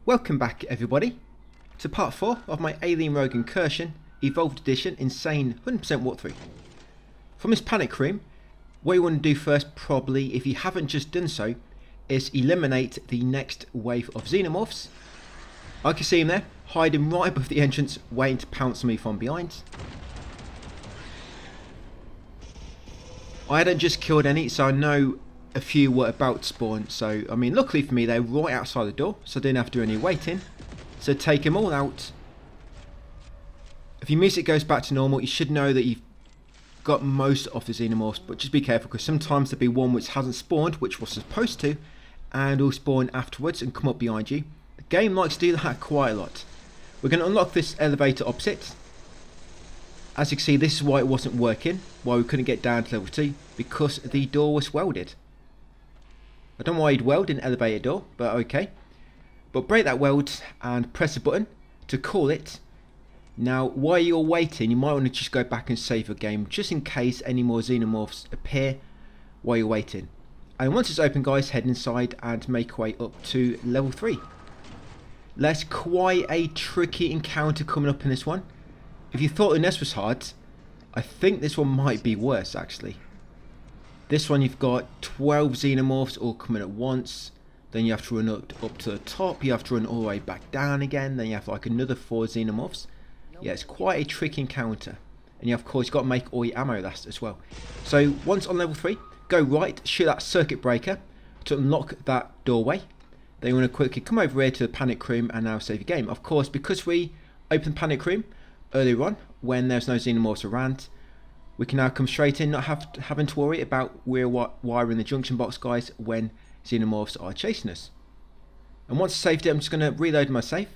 Welcome back everybody to part 4 of my Alien Rogue Incursion Evolved Edition Insane 100% walkthrough. From this panic room, what you want to do first, probably if you haven't just done so, is eliminate the next wave of xenomorphs. I can see him there, hiding right above the entrance, waiting to pounce on me from behind. I hadn't just killed any, so I know a few were about to spawn, so I mean luckily for me they're right outside the door, so I didn't have to do any waiting. So take them all out. If your music goes back to normal, you should know that you've got most of the xenomorphs, but just be careful because sometimes there'll be one which hasn't spawned, which was supposed to, and will spawn afterwards and come up behind you. The game likes to do that quite a lot. We're going to unlock this elevator opposite. As you can see, this is why it wasn't working, why we couldn't get down to level 2, because the door was welded. I don't know why you'd weld an elevator door, but okay. But break that weld and press a button to call it. Now, while you're waiting, you might want to just go back and save your game, just in case any more xenomorphs appear while you're waiting. And once it's open, guys, head inside and make your way up to level 3. There's quite a tricky encounter coming up in this one. If you thought the nest was hard, I think this one might be worse, actually. This one you've got 12 xenomorphs all coming at once. Then you have to run up to the top. You have to run all the way back down again. Then you have like another 4 xenomorphs. Yeah, it's quite a tricky encounter. And you of course got to make all your ammo last as well. So once on level 3, go right, shoot that circuit breaker to unlock that doorway. Then you want to quickly come over here to the panic room and now save your game. Of course, because we opened the panic room earlier on when there's no xenomorphs around, we can now come straight in, not having to worry about we're wiring the junction box, guys, when xenomorphs are chasing us. And once I saved it, I'm just going to reload my save.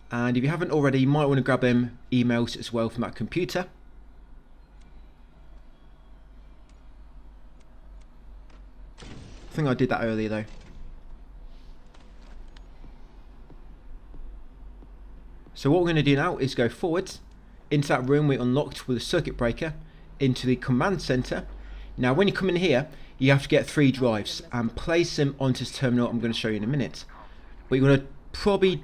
And if you haven't already, you might want to grab them emails as well from that computer. I think I did that earlier though. So what we're going to do now is go forwards into that room we unlocked with a circuit breaker into the command center. Now when you come in here, you have to get 3 drives and place them onto this terminal I'm going to show you in a minute. But you're going to probably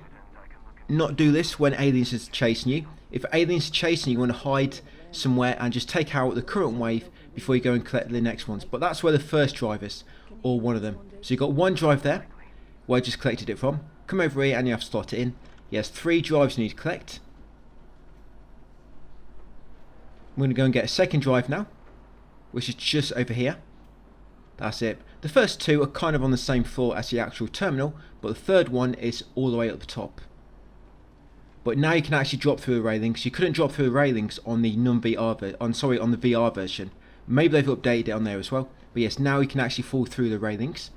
not do this when aliens are chasing you. If aliens are chasing you, you want to hide somewhere and just take out the current wave before you go and collect the next ones. But that's where the first drive is, or one of them. So you've got 1 drive there where I just collected it from. Come over here and you have to slot it in. Yes, 3 drives you need to collect. I'm going to go and get a second drive now, which is just over here. That's it. The first 2 are kind of on the same floor as the actual terminal, but the third one is all the way up the top. But now you can actually drop through the railings. You couldn't drop through the railings on the on the VR version. Maybe they've updated it on there as well. But yes, now you can actually fall through the railings,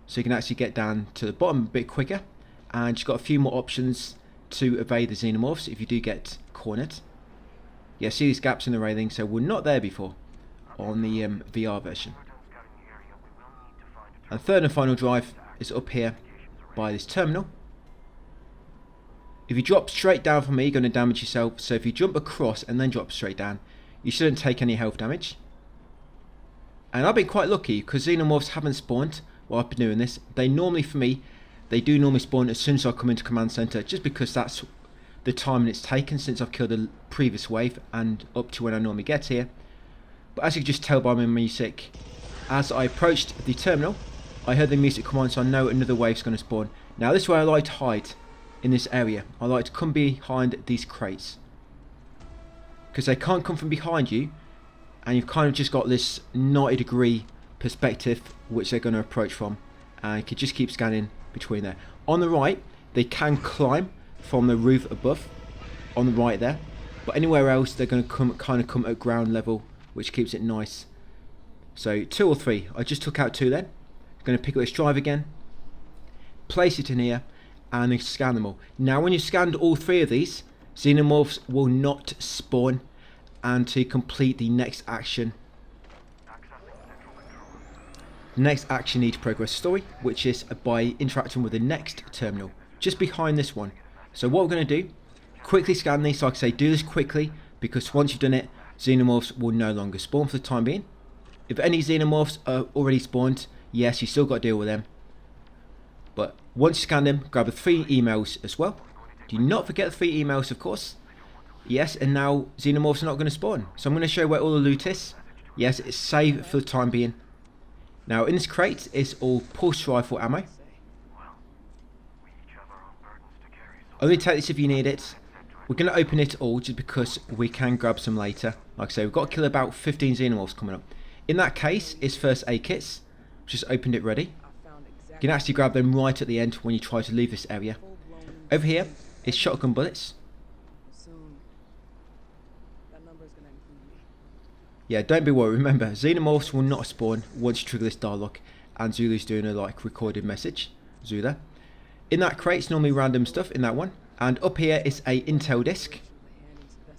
so you can actually get down to the bottom a bit quicker. And you've got a few more options to evade the xenomorphs if you do get cornered. Yeah, see these gaps in the railing, so we're not there before on the VR version. And third and final drive is up here by this terminal. If you drop straight down from me, you're going to damage yourself. So if you jump across and then drop straight down, you shouldn't take any health damage. And I've been quite lucky because xenomorphs haven't spawned while I've been doing this. They normally, for me, they do normally spawn as soon as I come into command center, just because that's the time it's taken since I've killed the previous wave and up to when I normally get here. But as you can just tell by my music, as I approached the terminal, I heard the music come on, so I know another wave's going to spawn. Now this is where I like to hide in this area. I like to come behind these crates, because they can't come from behind you, and you've kind of just got this 90-degree perspective which they're going to approach from, and you can just keep scanning between there. On the right, they can climb from the roof above, on the right there, but anywhere else they're going to come at ground level, which keeps it nice. So 2 or 3, I just took out 2 then. I'm going to pick up this drive again, place it in here, and then scan them all. Now when you scanned all 3 of these, xenomorphs will not spawn until you complete the next action. The next action needs progress story, which is by interacting with the next terminal, just behind this one. So what we're going to do, quickly scan these, so like I say, do this quickly, because once you've done it, xenomorphs will no longer spawn for the time being. If any xenomorphs are already spawned, yes, you still got to deal with them. But once you scan them, grab the 3 emails as well. Do not forget the 3 emails, of course. Yes, and now xenomorphs are not going to spawn. So I'm going to show you where all the loot is. Yes, it's safe for the time being. Now in this crate is all pulse rifle ammo. Only take this if you need it. We're going to open it all just because we can grab some later. Like I say, we've got to kill about 15 xenomorphs coming up. In that case, it's first aid kits. Just opened it ready. You can actually grab them right at the end when you try to leave this area. Over here is shotgun bullets. Yeah, don't be worried. Remember, xenomorphs will not spawn once you trigger this dialogue. And Zulu's doing a recorded message. Zula. In that crate's normally random stuff in that one. And up here is a intel disc.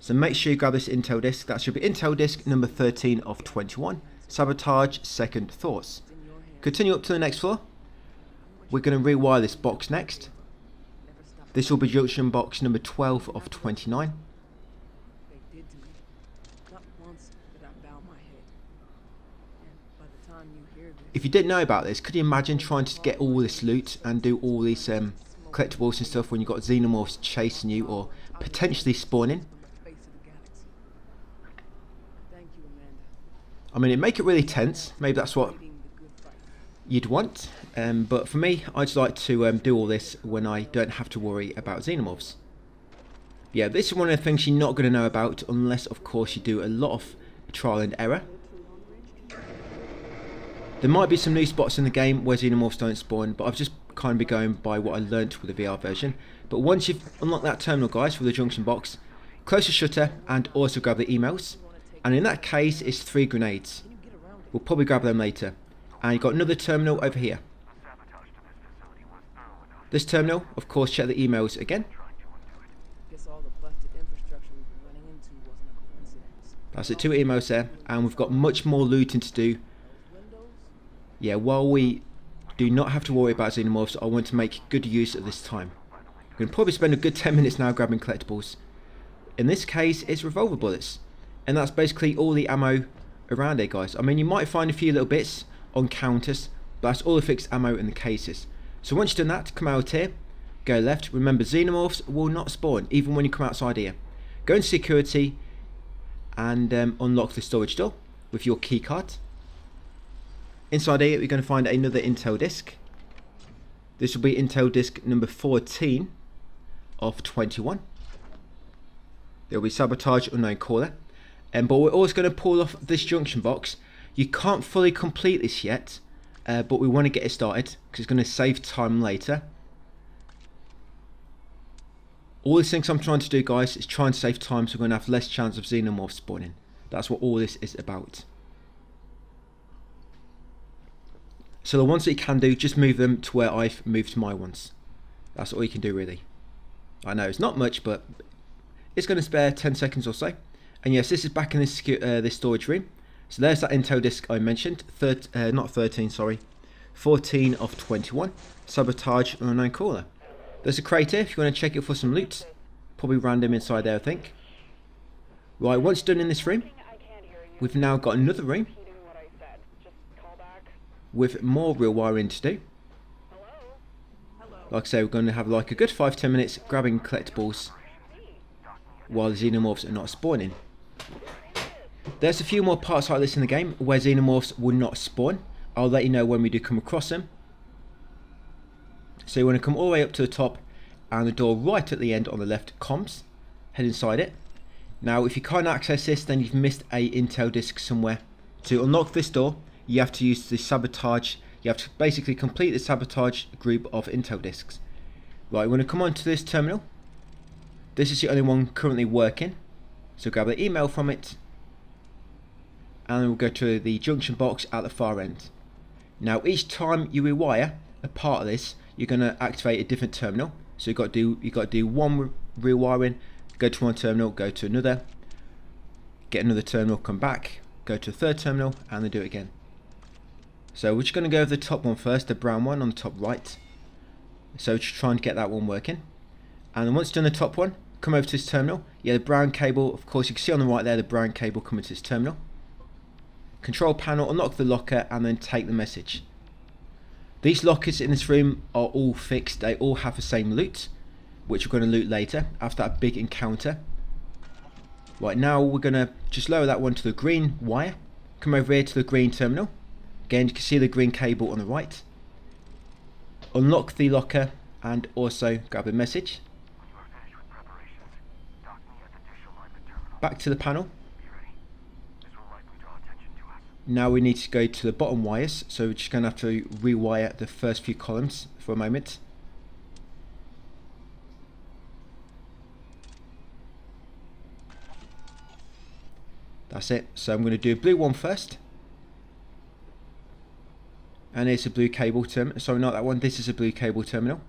So make sure you grab this intel disc. That should be intel disc number 13 of 21. Sabotage, second thoughts. Continue up to the next floor. We're going to rewire this box next. This will be junction box number 12 of 29. If you didn't know about this, could you imagine trying to get all this loot and do all these collectibles and stuff when you've got xenomorphs chasing you or potentially spawning? I mean, it'd make it really tense. Maybe that's what you'd want. But for me, I just like to do all this when I don't have to worry about xenomorphs. Yeah, this is one of the things you're not going to know about unless, of course, you do a lot of trial and error. There might be some new spots in the game where xenomorphs don't spawn, but I've just kind of been going by what I learnt with the VR version. But once you've unlocked that terminal, guys, with the junction box, close the shutter and also grab the emails. And in that case, it's 3 grenades. We'll probably grab them later. And you've got another terminal over here. This terminal, of course, check the emails again. That's the 2 emails there, and we've got much more looting to do. Yeah, while we do not have to worry about xenomorphs, I want to make good use of this time. I'm going to probably spend a good 10 minutes now grabbing collectibles. In this case, it's revolver bullets. And that's basically all the ammo around it, guys. I mean, you might find a few little bits on counters, but that's all the fixed ammo in the cases. So once you've done that, come out here, go left. Remember, xenomorphs will not spawn, even when you come outside here. Go into security and unlock the storage door with your key card. Inside here, we're going to find another intel disc. This will be intel disc number 14 of 21. There will be Sabotage, unknown caller. But we're also going to pull off this junction box. You can't fully complete this yet, but we want to get it started because it's going to save time later. All these things I'm trying to do, guys, is trying to save time so we're going to have less chance of xenomorphs spawning. That's what all this is about. So the ones that you can do, just move them to where I've moved my ones. That's all you can do, really. I know it's not much, but it's going to spare 10 seconds or so. And yes, this is back in this storage room. So there's that intel disc I mentioned. Not 13, sorry. 14 of 21. Sabotage, unknown caller. There's a crate here if you want to check it for some loot. Probably random inside there, I think. Right, once done in this room, we've now got another room with more rewiring to do. Like I say, we're going to have like a good 5-10 minutes grabbing collectibles while the xenomorphs are not spawning. There's a few more parts like this in the game where xenomorphs will not spawn. I'll let you know when we do come across them. So you want to come all the way up to the top and the door right at the end on the left, comms. Head inside it. Now if you can't access this, then you've missed a intel disc somewhere. To unlock this door, you have to use the sabotage. You have to basically complete the sabotage group of intel discs. Right, we're going to come onto this terminal. This is the only one currently working. So grab the email from it. And then we'll go to the junction box at the far end. Now each time you rewire a part of this, you're going to activate a different terminal. So you've got to do one rewiring, go to one terminal, go to another, get another terminal, come back, go to a third terminal, and then do it again. So we're just going to go over the top one first, the brown one on the top right. So just trying to get that one working. And then once you've done the top one, come over to this terminal. Yeah, the brown cable, of course you can see on the right there, the brown cable coming to this terminal. Control panel, unlock the locker, and then take the message. These lockers in this room are all fixed. They all have the same loot, which we're going to loot later after that big encounter. Right, now we're going to just lower that one to the green wire. Come over here to the green terminal. Again, you can see the green cable on the right. Unlock the locker and also grab a message. Back to the panel. Now we need to go to the bottom wires, so we're just going to have to rewire the first few columns for a moment. That's it. So I'm going to do a blue one first. And it's a blue cable terminal. Sorry, not that one. This is a blue cable terminal.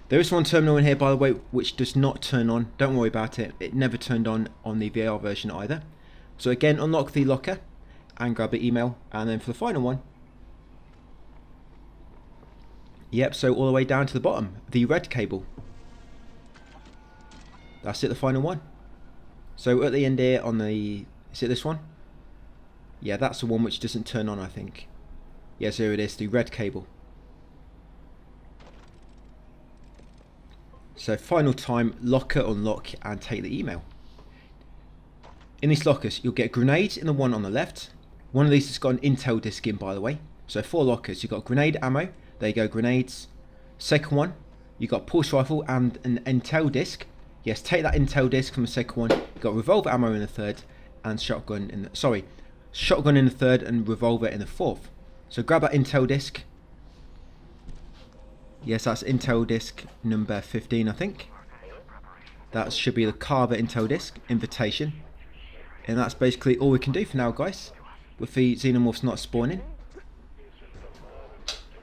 There is one terminal in here, by the way, which does not turn on. Don't worry about it. It never turned on the VR version either. So again, unlock the locker and grab the email. And then for the final one. Yep, so all the way down to the bottom. The red cable. That's it, the final one. So at the end here on the... Is it this one? Yeah, that's the one which doesn't turn on, I think. Yes, here it is, the red cable. So final time, locker, unlock, and take the email. In these lockers, you'll get grenades in the one on the left. One of these has got an intel disc in, by the way. So 4 lockers, you've got grenade ammo. There you go, grenades. Second one, you've got pulse rifle and an intel disc. Yes, take that intel disc from the second one. You've got revolver ammo in the third, and shotgun in the... shotgun in the third and revolver in the fourth. So grab that intel disc. Yes, that's intel disc number 15, I think. That should be the Carver intel disc, invitation. And that's basically all we can do for now, guys, with the xenomorphs not spawning.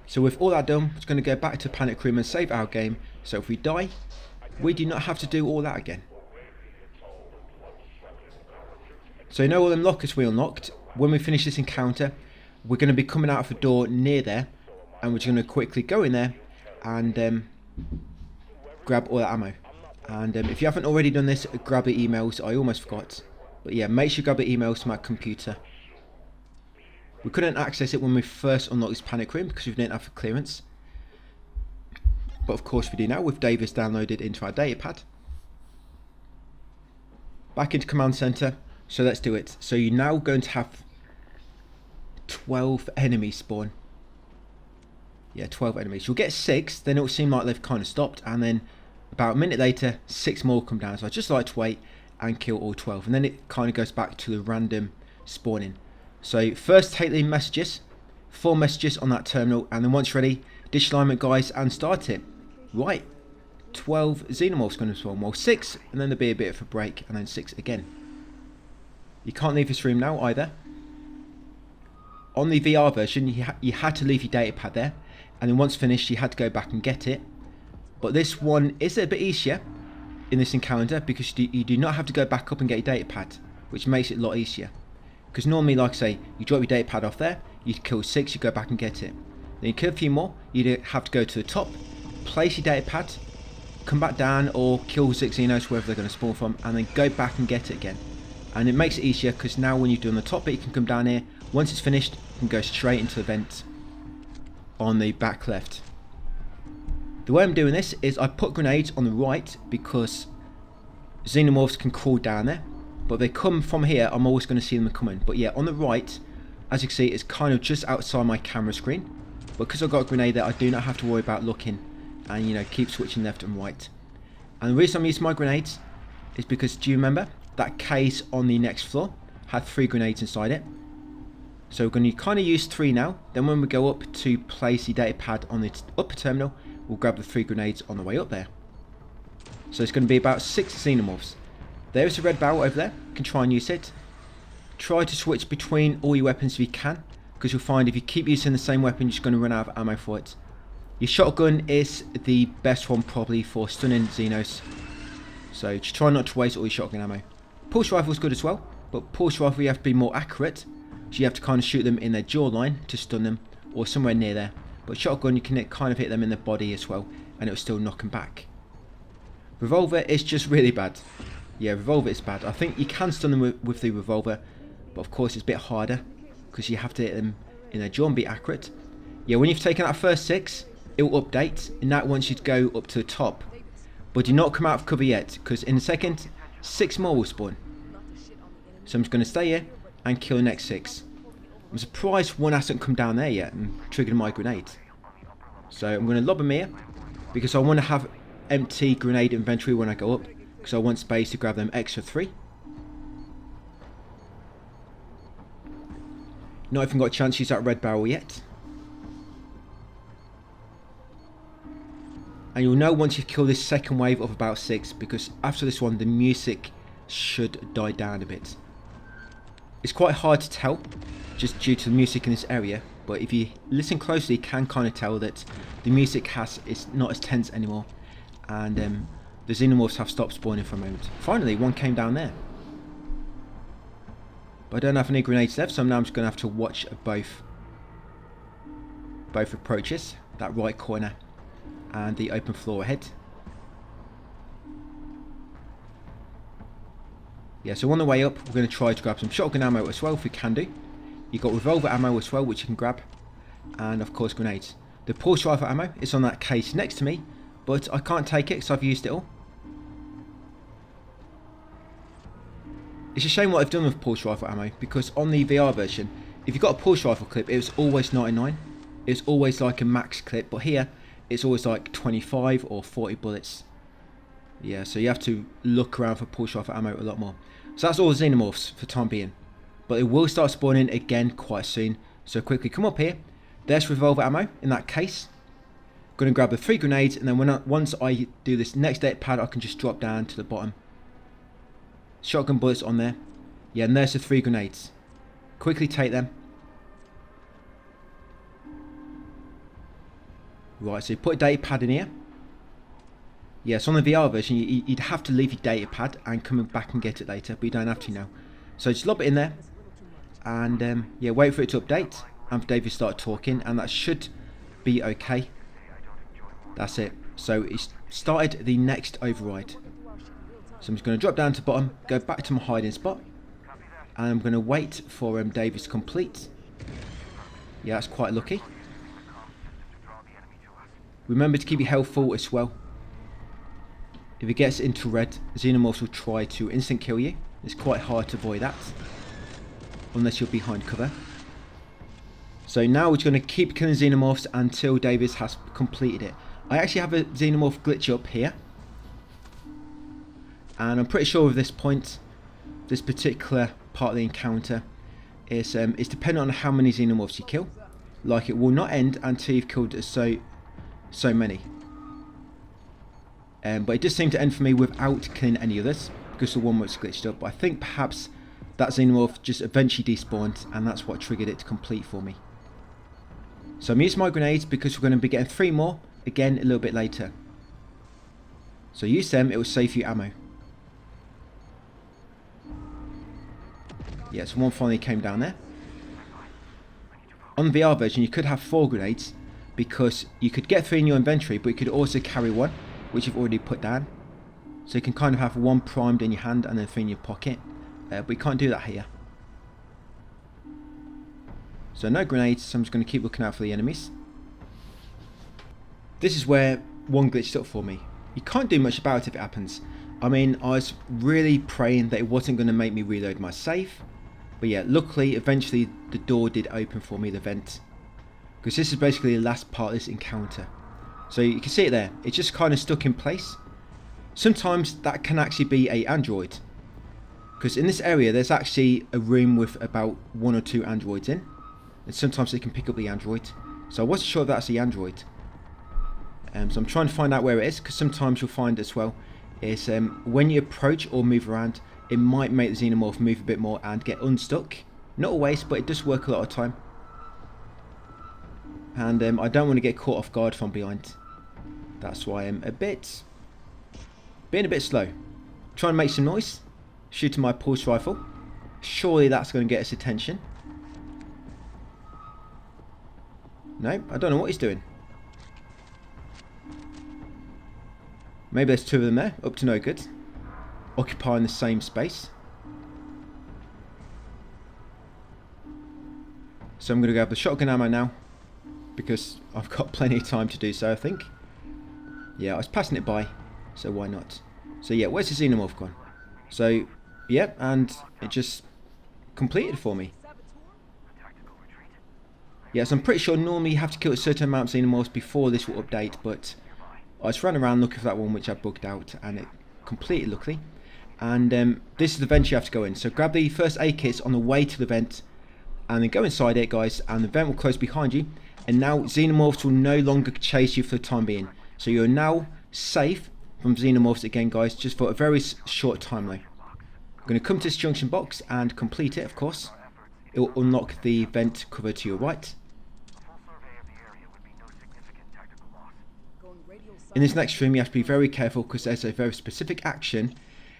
So with all that done, we're going to go back to Panic Room and save our game. So if we die, we do not have to do all that again. So you know all them lockers we unlocked. When we finish this encounter, we're going to be coming out of the door near there, and we're just going to quickly go in there and grab all that ammo. And if you haven't already done this, grab the emails. I almost forgot, but yeah, make sure you grab the emails from our computer. We couldn't access it when we first unlocked this Panic Room because we didn't have the clearance, but of course we do now with Davis downloaded into our datapad. Back into Command Center. So let's do it. So you're now going to have 12 enemies spawn. Yeah, 12 enemies. You'll get 6, then it'll seem like they've kind of stopped, and then about a minute later, 6 more come down. So I just like to wait and kill all 12, and then it kind of goes back to the random spawning. So first take the messages, 4 messages on that terminal, and then once ready, dish alignment, guys, and start it. Right, 12 xenomorphs going to spawn. Well, 6, and then there'll be a bit of a break, and then 6 again. You can't leave this room now either. On the VR version, you had to leave your datapad there, and then once finished, you had to go back and get it. But this one is a bit easier in this encounter because you do not have to go back up and get your datapad, which makes it a lot easier. Because normally, like I say, you drop your datapad off there, you kill 6, you go back and get it. Then you kill a few more, you have to go to the top, place your datapad, come back down, or kill 6 xenos wherever they're going to spawn from, and then go back and get it again. And it makes it easier because now when you're doing the top bit, you can come down here. Once it's finished, you can go straight into the vent on the back left. The way I'm doing this is I put grenades on the right because xenomorphs can crawl down there. But if they come from here, I'm always going to see them coming. But yeah, on the right, as you can see, it's kind of just outside my camera screen. But because I've got a grenade there, I do not have to worry about looking and, you know, keep switching left and right. And the reason I'm using my grenades is because, do you remember? That case on the next floor had 3 grenades inside it. So we're going to kind of use 3 now. Then when we go up to place the datapad on the upper terminal, we'll grab the 3 grenades on the way up there. So it's going to be about 6 xenomorphs. There's a red barrel over there. You can try and use it. Try to switch between all your weapons if you can, because you'll find if you keep using the same weapon, you're just going to run out of ammo for it. Your shotgun is the best one probably for stunning xenos. So just try not to waste all your shotgun ammo. Pulse rifle is good as well, but pulse rifle you have to be more accurate, so you have to kind of shoot them in their jawline to stun them, or somewhere near there. But shotgun, you can kind of hit them in the body as well, and it'll still knock them back. Revolver is just really bad. Yeah, revolver is bad. I think you can stun them with the revolver, but of course it's a bit harder because you have to hit them in a jaw and be accurate. Yeah, when you've taken out first 6, it will update, and that wants you to go up to the top. But do not come out of cover yet, because in a second, 6 more will spawn. So I'm just going to stay here and kill the next 6. I'm surprised one hasn't come down there yet and triggered my grenade. So I'm going to lob them here, because I want to have empty grenade inventory when I go up, because I want space to grab them extra 3. Not even got a chance to use that red barrel yet. And you'll know once you've killed this second wave of about 6, because after this one the music should die down a bit. It's quite hard to tell just due to the music in this area, but if you listen closely you can kind of tell that the music is not as tense anymore, and the xenomorphs have stopped spawning for a moment. Finally one came down there. But I don't have any grenades left, so now I'm just going to have to watch both approaches, that right corner and the open floor ahead. Yeah, so on the way up we're going to try to grab some shotgun ammo as well if we can do. You've got revolver ammo as well which you can grab, and of course grenades. The pulse rifle ammo is on that case next to me, but I can't take it because I've used it all. It's a shame what I've done with pulse rifle ammo, because on the VR version if you've got a pulse rifle clip it was always 99. It's always like a max clip, but here it's always like 25 or 40 bullets. Yeah, so you have to look around for pulse rifle ammo a lot more. So that's all the xenomorphs for the time being. But it will start spawning again quite soon. So quickly come up here. There's revolver ammo in that case. Going to grab the 3 grenades, and then once I do this next data pad I can just drop down to the bottom. Shotgun bullets on there. Yeah, and there's the 3 grenades. Quickly take them. Right, so you put a data pad in here. Yes, on the VR version you'd have to leave your data pad and come back and get it later, but you don't have to now. So just lob it in there, and yeah, wait for it to update and for David to start talking, and that should be okay. That's it. So it's started the next override. So I'm just going to drop down to the bottom, go back to my hiding spot, and I'm going to wait for David to complete. Yeah, that's quite lucky. Remember to keep your health full as well. If it gets into red, xenomorphs will try to instant kill you. It's quite hard to avoid that, unless you're behind cover. So now we're going to keep killing xenomorphs until Davis has completed it. I actually have a xenomorph glitch up here, and I'm pretty sure at this point, this particular part of the encounter is dependent on how many xenomorphs you kill. Like, it will not end until you've killed so many. But it does seem to end for me without killing any others, because the one was glitched up. But I think perhaps that xenomorph just eventually despawned, and that's what triggered it to complete for me. So I'm using my grenades because we're going to be getting 3 more again a little bit later. So use them, it will save you ammo. Yeah, so one finally came down there. On the VR version you could have 4 grenades, because you could get 3 in your inventory, but you could also carry 1, which you've already put down. So you can kind of have 1 primed in your hand and then 3 in your pocket, but you can't do that here. So no grenades, so I'm just going to keep looking out for the enemies. This is where one glitched up for me. You can't do much about it if it happens. I mean, I was really praying that it wasn't going to make me reload my save, but yeah, luckily eventually the door did open for me, the vent, because this is basically the last part of this encounter. So you can see it there, it's just kind of stuck in place. Sometimes that can actually be an android, because in this area there's actually a room with about 1 or 2 androids in, and sometimes they can pick up the android. So I wasn't sure if that's the android. So I'm trying to find out where it is, because sometimes you'll find as well is when you approach or move around, it might make the xenomorph move a bit more and get unstuck. Not always, but it does work a lot of time. And I don't want to get caught off guard from behind. That's why I'm being a bit slow. Trying to make some noise, shooting my pulse rifle. Surely that's going to get his attention. No, I don't know what he's doing. Maybe there's 2 of them there, up to no good. Occupying the same space. So I'm going to grab the shotgun ammo now, because I've got plenty of time to do so, I think. Yeah, I was passing it by, so why not? So yeah, where's the xenomorph gone? So, yeah, and it just completed for me. Yes, I'm pretty sure normally you have to kill a certain amount of xenomorphs before this will update, but I was running around looking for that one which I bugged out, and it completed luckily. And this is the vent you have to go in. So grab the first aid kits on the way to the vent, and then go inside it, guys, and the vent will close behind you. And now xenomorphs will no longer chase you for the time being. So you're now safe from xenomorphs again, guys, just for a very short time though. I'm going to come to this junction box and complete it, of course. It will unlock the vent cover to your right. In this next room you have to be very careful, because there's a very specific action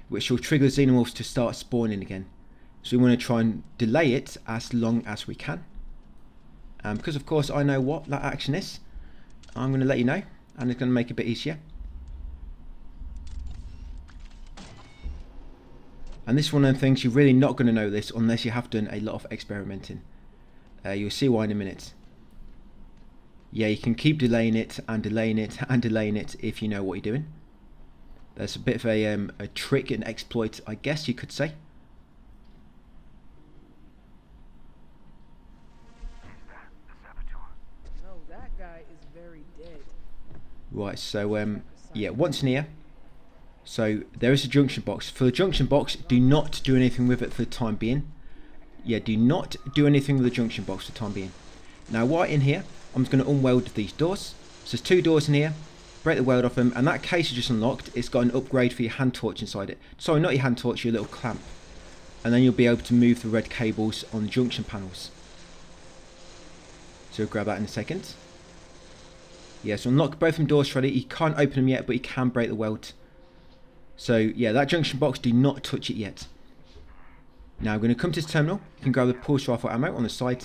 which will trigger xenomorphs to start spawning again. So we want to try and delay it as long as we can. Because of course I know what that action is, I'm going to let you know, and it's going to make it a bit easier. And this is one of the things you're really not going to know this unless you have done a lot of experimenting. You'll see why in a minute. Yeah, you can keep delaying it and delaying it and delaying it if you know what you're doing. There's a bit of a trick and exploit, I guess you could say. No, that guy is very dead. Right, so yeah, once near. So there is a junction box. For the junction box, do not do anything with it for the time being. Yeah, do not do anything with the junction box for the time being. Now, while in here, I'm just going to unweld these doors. So there's 2 doors in here. Break the weld off them, and that case you just unlocked, it's got an upgrade for your hand torch inside it. Sorry, not your hand torch, your little clamp. And then you'll be able to move the red cables on the junction panels. So we'll grab that in a second. Yeah, so unlock both of them doors ready. You can't open them yet, but you can break the weld. So yeah, that junction box, do not touch it yet. Now I'm going to come to this terminal. You can grab the pulse rifle ammo on the side.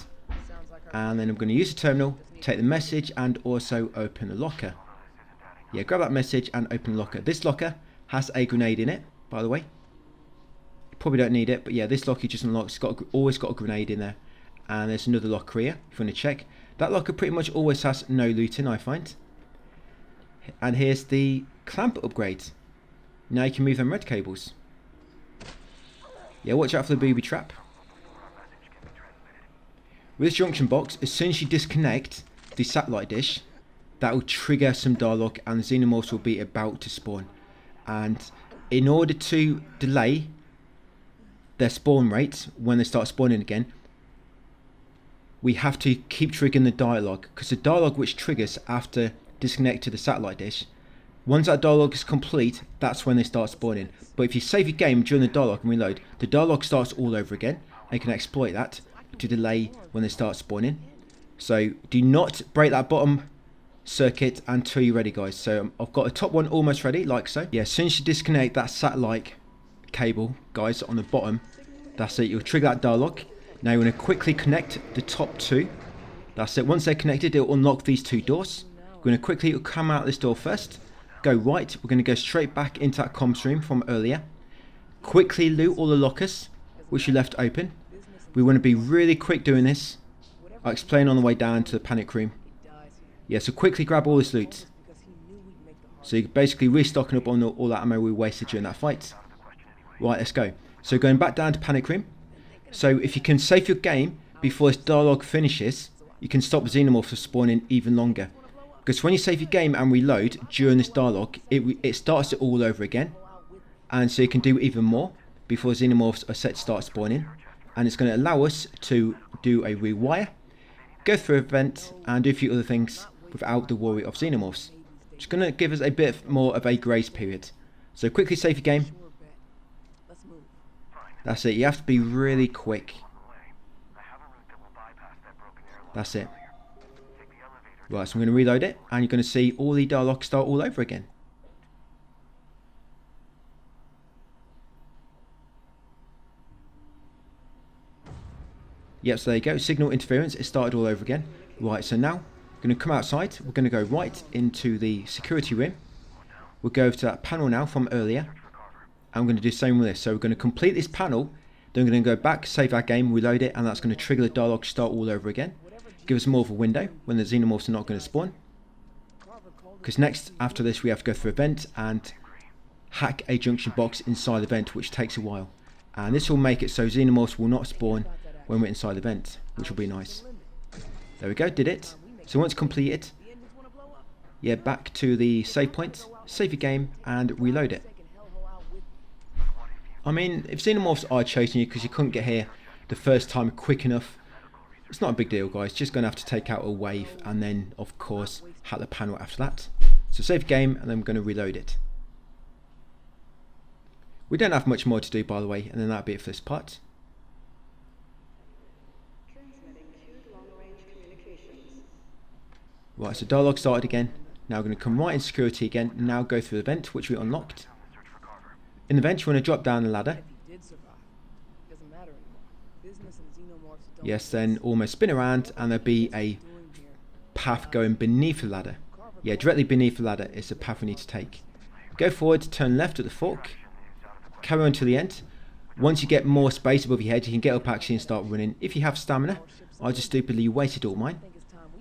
And then I'm going to use the terminal, take the message, and also open the locker. Yeah, grab that message and open the locker. This locker has a grenade in it, by the way. You probably don't need it, but yeah, this locker you just unlocked. It's always got a grenade in there. And there's another locker here, if you want to check. That locker pretty much always has no loot in, I find. And here's the clamp upgrade. Now you can move them red cables. Yeah, watch out for the booby trap. With this junction box, as soon as you disconnect the satellite dish, that will trigger some dialogue and the xenomorphs will be about to spawn. And in order to delay their spawn rate when they start spawning again, we have to keep triggering the dialogue, because the dialogue which triggers after disconnecting the satellite dish, once that dialogue is complete, that's when they start spawning. But if you save your game during the dialogue and reload, the dialogue starts all over again, and you can exploit that to delay when they start spawning. So do not break that bottom circuit until you're ready, guys. So I've got the top one almost ready, like so. Yeah, as soon as you disconnect that satellite cable, guys, on the bottom, that's it, you'll trigger that dialogue. Now you want to quickly connect the top 2. That's it. Once they're connected, it'll unlock these 2 doors. We're going to quickly come out this door first. Go right. We're going to go straight back into that comms room from earlier. Quickly loot all the lockers which you left open. We want to be really quick doing this. I'll explain on the way down to the panic room. Yeah, so quickly grab all this loot. So you're basically restocking up on all that ammo we wasted during that fight. Right, let's go. So going back down to panic room. So if you can save your game before this dialogue finishes, you can stop the xenomorphs from spawning even longer. Because when you save your game and reload during this dialogue, it starts it all over again. And so you can do even more before xenomorphs are set to start spawning. And it's going to allow us to do a rewire, go through a vent, and do a few other things without the worry of xenomorphs. It's going to give us a bit more of a grace period. So quickly save your game. That's it, you have to be really quick. That's it. Right, so I'm going to reload it, and you're going to see all the dialogue start all over again. Yep, so there you go, signal interference, it started all over again. Right, so now, we're going to come outside, we're going to go right into the security room. We'll go over to that panel now from earlier. I'm going to do the same with this. So we're going to complete this panel. Then we're going to go back, save our game, reload it, and that's going to trigger the dialogue start all over again. Give us more of a window when the xenomorphs are not going to spawn. Because next, after this, we have to go through a vent and hack a junction box inside the vent, which takes a while. And this will make it so xenomorphs will not spawn when we're inside the vent, which will be nice. There we go, did it. So once completed, yeah, back to the save point, save your game, and reload it. I mean, if xenomorphs are chasing you because you couldn't get here the first time quick enough, it's not a big deal, guys. Just going to have to take out a wave and then, of course, hack the panel after that. So save game, and then we're going to reload it. We don't have much more to do, by the way, and then that'll be it for this part. Right, so dialogue started again. Now we're going to come right in security again, and now go through the vent, which we unlocked. In the vent, you want to drop down the ladder. Yes, then almost spin around, and there'll be a path going beneath the ladder. Yeah, directly beneath the ladder is the path we need to take. Go forward, turn left at the fork, carry on to the end. Once you get more space above your head, you can get up actually and start running. If you have stamina, I just stupidly wasted all mine.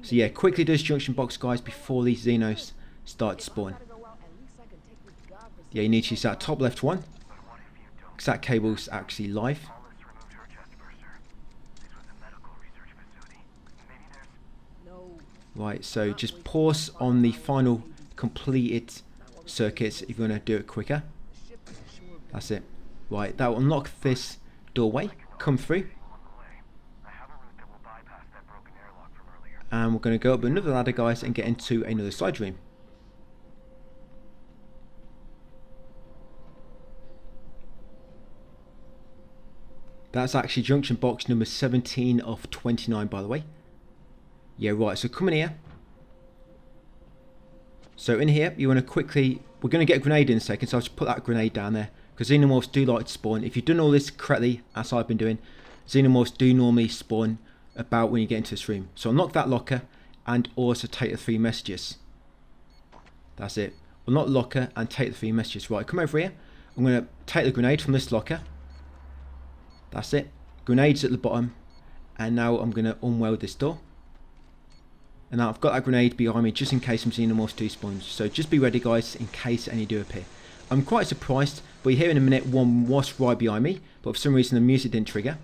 So yeah, quickly do this junction box, guys, before these Xenos start to spawn. Yeah, you need to use that top left one, because that cable's actually live. Right, so just pause on the final completed circuits if you want to do it quicker. That's it. Right, that will unlock this doorway. Come through. And we're going to go up another ladder, guys, and get into another side room. That's actually junction box number 17 of 29, by the way. Yeah, right, so come in here. So in here, you want to quickly... We're going to get a grenade in a second, so I'll just put that grenade down there. Because xenomorphs do like to spawn. If you've done all this correctly, as I've been doing, xenomorphs do normally spawn about when you get into this room. So unlock that locker, and also take the 3 messages. That's it. Unlock locker, and take the 3 messages. Right, come over here. I'm going to take the grenade from this locker. That's it. Grenades at the bottom. And now I'm going to unweld this door. And now I've got that grenade behind me just in case some xenomorphs do spawn. So just be ready, guys, in case any do appear. I'm quite surprised, but you hear in a minute one was right behind me, but for some reason the music didn't trigger.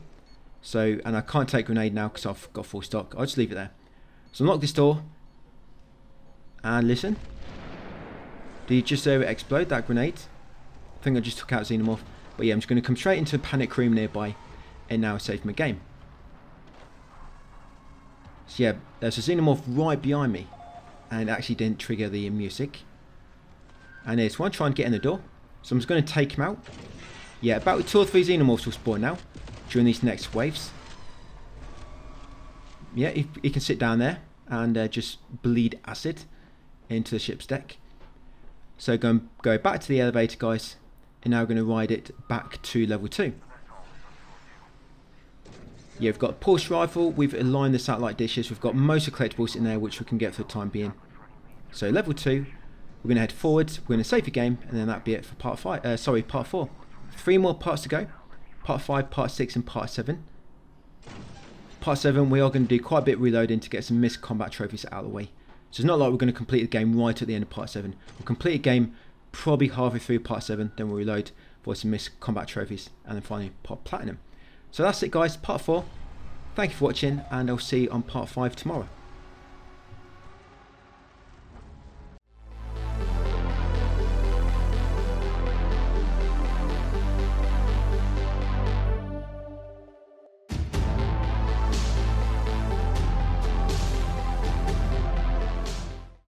So, and I can't take grenade now because I've got full stock. I'll just leave it there. So unlock this door. And listen. Did you just explode that grenade? I think I just took out xenomorph. But yeah, I'm just going to come straight into a panic room nearby and now save my game. So yeah, there's a xenomorph right behind me, and it actually didn't trigger the music. And it's one trying to get in the door, so I'm just going to take him out. Yeah, about 2 or 3 xenomorphs will spawn now during these next waves. Yeah, he can sit down there and just bleed acid into the ship's deck. So go back to the elevator, guys, and now we're going to ride it back to level 2. Yeah, we've got a pulse rifle, we've aligned the satellite dishes, we've got most of the collectibles in there which we can get for the time being. So level 2, we're going to head forwards, we're going to save the game, and then that'll be it for part 4. 3 more parts to go, part 5, part 6 and part 7. Part 7 we are going to do quite a bit of reloading to get some missed combat trophies out of the way. So it's not like we're going to complete the game right at the end of part 7. We'll complete a game probably halfway through part 7, then we'll reload for some missed combat trophies, and then finally pop platinum. So that's it, guys, part 4. Thank you for watching, and I'll see you on part 5 tomorrow.